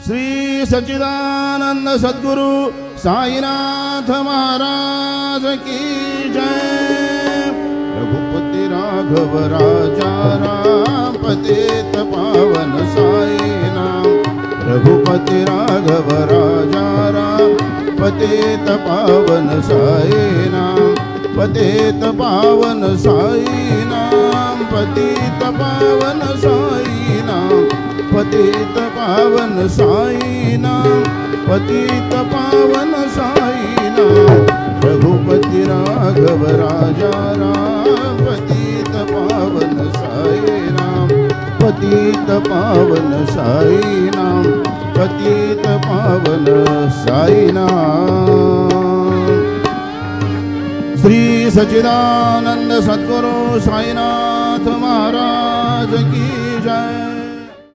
श्री सच्चिदानंद सद्गुरु साईनाथ महाराज की जय। रघुपति राघव राजा राम पतित पावन साई नाम। रघुपति राघव राजा राम पतित पावन साई नाम। पतित पावन साई नाम। पतित पावन साई नाम। पतित पावन साई नाम। पतित पावन साई नाम। रघुपति राघव राजा राम पतित पावन साई नाम। पतित पावन साई नाम। पतित पावन साई नाम। श्री सच्चिदानंद सद्गुरु साईनाथ महाराज की जय।